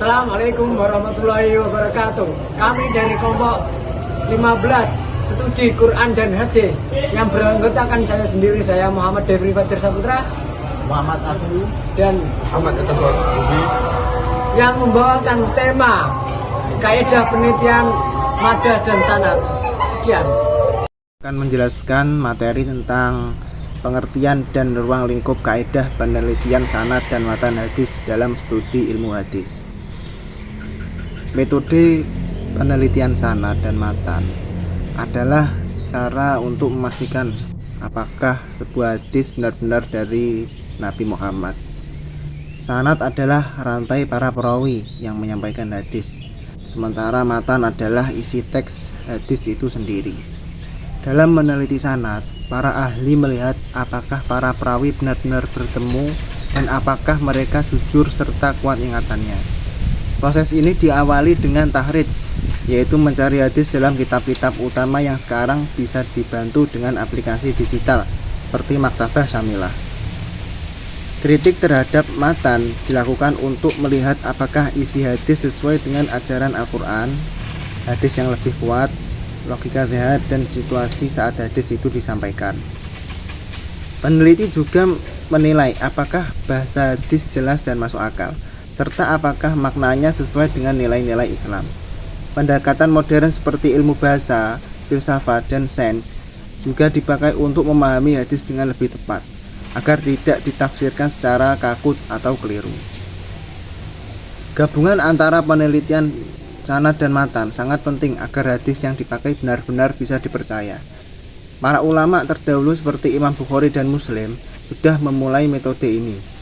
Assalamualaikum warahmatullahi wabarakatuh. Kami dari kelompok 15 studi Quran dan Hadis yang beranggotakan saya sendiri, saya Muhammad Devri Fajar Saputra, Muhammad Abu, dan Muhammad Atabos yang membawakan tema kaidah penelitian madah dan sanad. Sekian. akan menjelaskan materi tentang pengertian dan ruang lingkup kaidah penelitian sanad dan matan hadis dalam studi ilmu hadis. Metode penelitian sanad dan matan adalah cara untuk memastikan apakah sebuah hadis benar-benar dari Nabi Muhammad. Sanad adalah rantai para perawi yang menyampaikan hadis, sementara matan adalah isi teks hadis itu sendiri. Dalam meneliti sanad, para ahli melihat apakah para perawi benar-benar bertemu dan apakah mereka jujur serta kuat ingatannya. Proses ini diawali dengan tahrij, yaitu mencari hadis dalam kitab-kitab utama yang sekarang bisa dibantu dengan aplikasi digital seperti Maktabah Syamilah. Kritik terhadap matan dilakukan untuk melihat apakah isi hadis sesuai dengan ajaran Al-Quran, hadis yang lebih kuat, logika sehat, dan situasi saat hadis itu disampaikan. Peneliti juga menilai apakah bahasa hadis jelas dan masuk akal, serta apakah maknanya sesuai dengan nilai-nilai Islam. Pendekatan modern seperti ilmu bahasa, filsafat, dan sains juga dipakai untuk memahami hadis dengan lebih tepat, agar tidak ditafsirkan secara kaku atau keliru. Gabungan antara penelitian sanad dan matan sangat penting agar hadis yang dipakai benar-benar bisa dipercaya. Para ulama terdahulu seperti Imam Bukhari dan Muslim sudah memulai metode ini,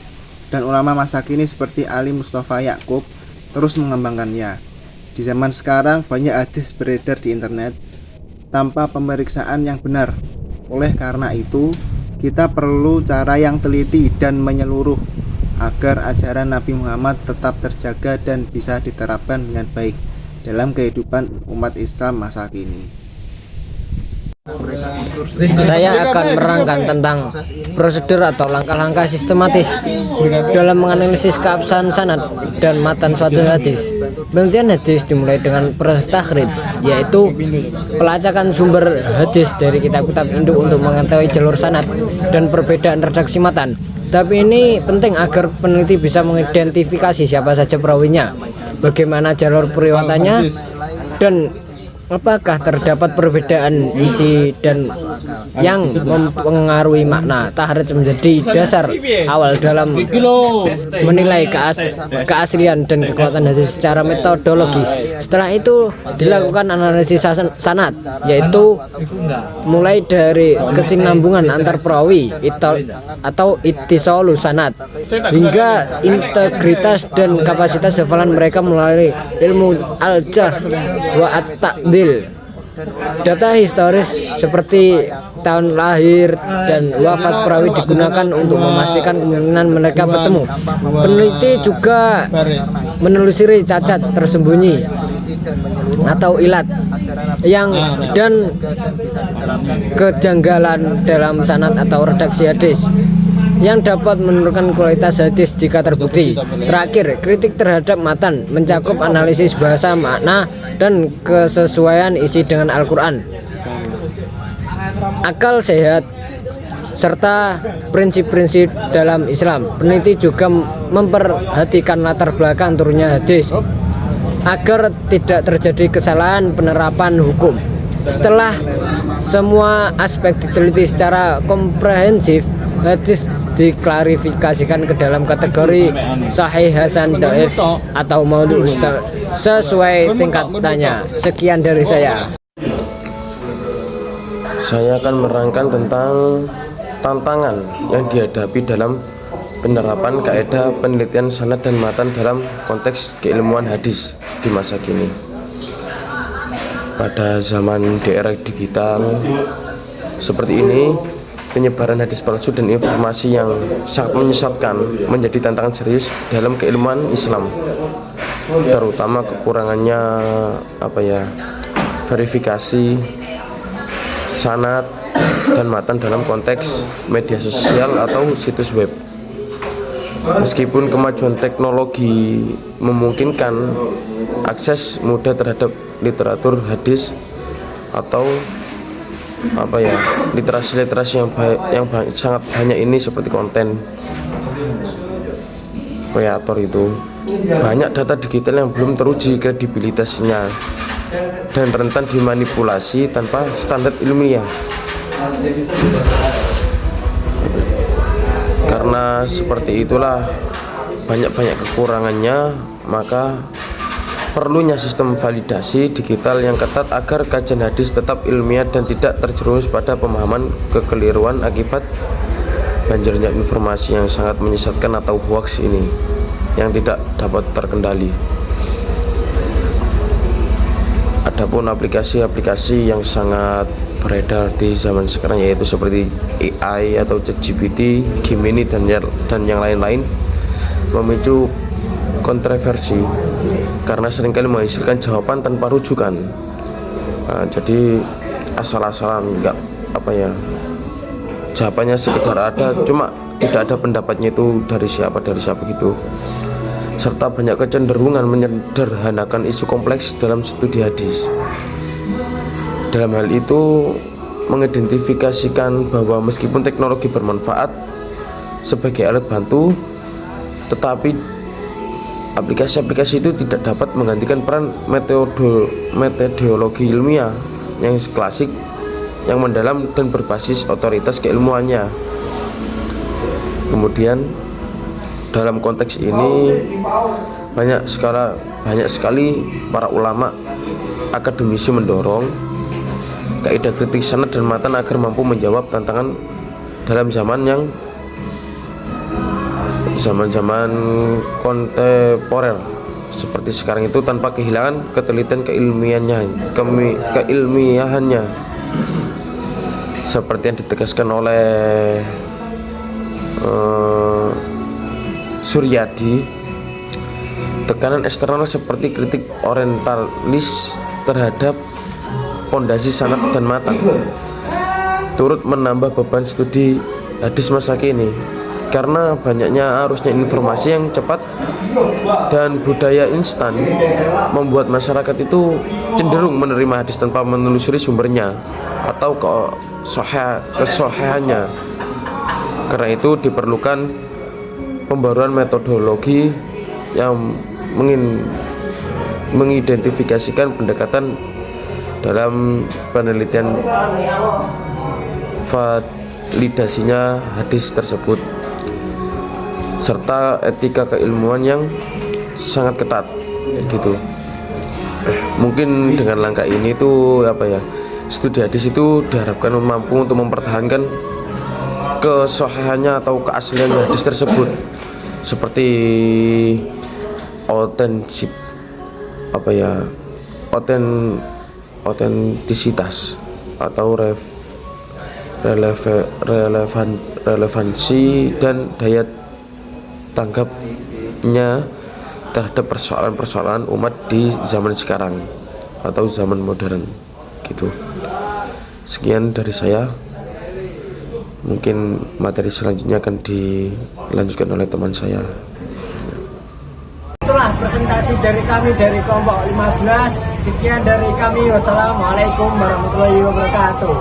dan ulama masa kini seperti Ali Mustafa Ya'qub terus mengembangkannya. Di zaman sekarang banyak hadis beredar di internet tanpa pemeriksaan yang benar. Oleh karena itu, kita perlu cara yang teliti dan menyeluruh agar ajaran Nabi Muhammad tetap terjaga dan bisa diterapkan dengan baik dalam kehidupan umat Islam masa kini. Saya akan menerangkan tentang prosedur atau langkah-langkah sistematis dalam menganalisis keabsahan sanad dan matan suatu hadis. Penelitian hadis dimulai dengan proses takhrij, yaitu pelacakan sumber hadis dari kitab-kitab induk untuk mengetahui jalur sanad dan perbedaan redaksi matan. Tapi ini penting agar peneliti bisa mengidentifikasi siapa saja perawinya, bagaimana jalur periwayatannya, dan apakah terdapat perbedaan isi dan yang mempengaruhi makna. Tahrij menjadi dasar awal dalam menilai keaslian dan kekuatan hadis secara metodologis. Setelah itu dilakukan analisis sanad, yaitu mulai dari kesinambungan antar perawi atau ittisalu sanad hingga integritas dan kapasitas hafalan mereka melalui ilmu al-jarh wa at-ta'dil. Data historis seperti tahun lahir dan wafat perawi digunakan untuk memastikan kemungkinan mereka bertemu. Peneliti juga menelusuri cacat tersembunyi atau ilat dan kejanggalan dalam sanad atau redaksi hadis yang dapat menurunkan kualitas hadis jika terbukti. Terakhir, kritik terhadap matan mencakup analisis bahasa, makna, dan kesesuaian isi dengan Al-Quran, akal sehat, serta prinsip-prinsip dalam Islam. Peneliti juga memperhatikan latar belakang turunnya hadis agar tidak terjadi kesalahan penerapan hukum. Setelah semua aspek diteliti secara komprehensif, hadis diklarifikasikan ke dalam kategori sahih, hasan, dhaif, atau maudhu' sesuai tingkatannya. Sekian dari saya. Saya akan menerangkan tentang tantangan yang dihadapi dalam penerapan kaidah penelitian sanad dan matan dalam konteks keilmuan hadis di masa kini. Pada zaman di era digital seperti ini, penyebaran hadis palsu dan informasi yang sangat menyesatkan menjadi tantangan serius dalam keilmuan Islam, terutama kekurangannya verifikasi sanad dan matan dalam konteks media sosial atau situs web. Meskipun kemajuan teknologi memungkinkan akses mudah terhadap literatur hadis atau literasi yang sangat banyak ini, seperti konten kreator itu, banyak data digital yang belum teruji kredibilitasnya dan rentan dimanipulasi tanpa standar ilmiah. Karena seperti itulah banyak kekurangannya, maka perlunya sistem validasi digital yang ketat agar kajian hadis tetap ilmiah dan tidak terjerumus pada pemahaman kekeliruan akibat banjirnya informasi yang sangat menyesatkan atau hoax ini yang tidak dapat terkendali. Adapun aplikasi-aplikasi yang sangat beredar di zaman sekarang, yaitu seperti AI atau ChatGPT, Gemini dan yang lain-lain, memicu kontroversi karena seringkali menghasilkan jawaban tanpa rujukan. Jadi asal-asalan, jawabannya sekedar ada, cuma tidak ada pendapatnya itu dari siapa gitu. Serta banyak kecenderungan menyederhanakan isu kompleks dalam studi hadis. Dalam hal itu mengidentifikasikan bahwa meskipun teknologi bermanfaat sebagai alat bantu, tetapi aplikasi-aplikasi itu tidak dapat menggantikan peran metodologi ilmiah yang klasik, yang mendalam dan berbasis otoritas keilmuannya. Kemudian dalam konteks ini banyak sekali para ulama akademisi mendorong kaidah kritik sanad dan matan agar mampu menjawab tantangan dalam zaman kontemporer seperti sekarang itu, tanpa kehilangan ketelitian keilmiahannya, seperti yang ditegaskan oleh Suryadi. Tekanan eksternal seperti kritik orientalis terhadap pondasi sanad dan matan turut menambah beban studi hadis masa kini, karena banyaknya arusnya informasi yang cepat dan budaya instan membuat masyarakat itu cenderung menerima hadis tanpa menelusuri sumbernya atau kesohihannya. Karena itu diperlukan pembaruan metodologi yang mengidentifikasikan pendekatan dalam penelitian validasinya hadis tersebut, serta etika keilmuan yang sangat ketat gitu. Mungkin dengan langkah ini tuh studi hadis itu diharapkan mampu untuk mempertahankan kesohihannya atau keaslian hadis tersebut, seperti otentisitas atau relevansi dan daya tanggapnya terhadap persoalan-persoalan umat di zaman sekarang atau zaman modern gitu. Sekian dari saya. Mungkin materi selanjutnya akan dilanjutkan oleh teman saya. Itulah presentasi dari kami dari kelompok 15. Sekian dari kami. Wassalamualaikum warahmatullahi wabarakatuh.